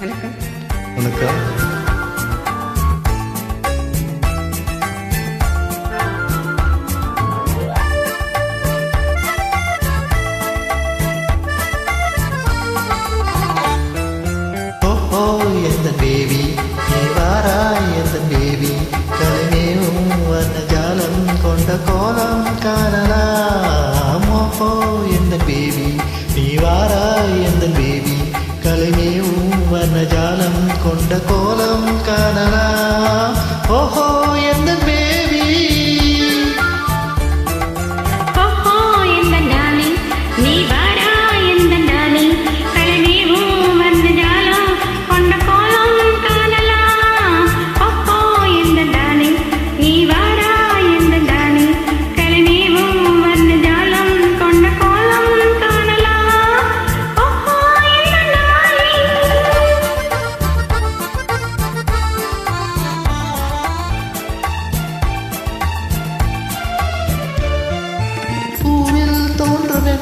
வணக்கம். வணக்கம். எந்த பேபி நீ வாராய், எந்த பேபி கலைமேவும் வர்ண ஜாலம் கொண்ட கோலம் காணலாம். ஓஹோ எந்த பேபி நீ வாராய், எந்த பேபி கலைமேவும் வர்ண ஜாலம் கொண்ட கோலம் காணலாம். ஓஹோ எந்த பேபி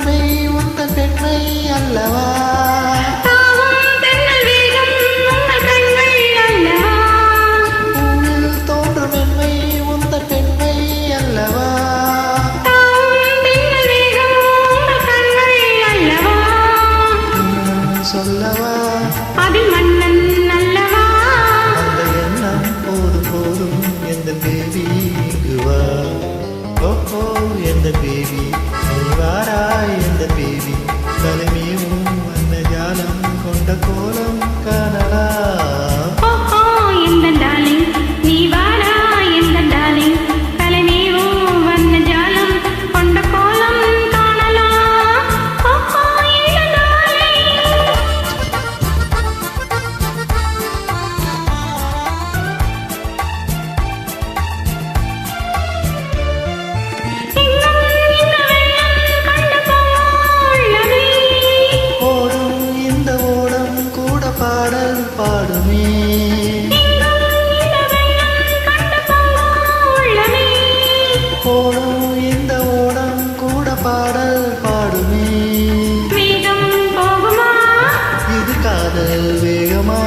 பெண்மை உந்தன் பெண்மை அல்லவா, பூவில் தோன்றும் பெண்மை உந்தன் பெண்மை அல்லவா, சொல்லவா அதில் மன்னன் அல்லவா, அந்த எண்ணம் போதும் போதும் எந்த பேபி இங்குவா. ஓஹோ எந்த பேபி நீ வாராய், எந்த பேபி தலைமையும் வந்த ஜாலம் கொண்ட கோலம் காணலாம். ஓஹோ எந்த டார்லிங் நீ வாரா, எந்த டார்லிங் தலைமேவும் வந்த ஜாலம் கொண்ட கோலம் காணலாம். ஓஹோ எந்த டார்லிங். பாடல் பாடுமே, போடும் இந்த ஓடம் கூட பாடல் பாடுமே. வேகம் போகுமா, இது காதல் வேகமா,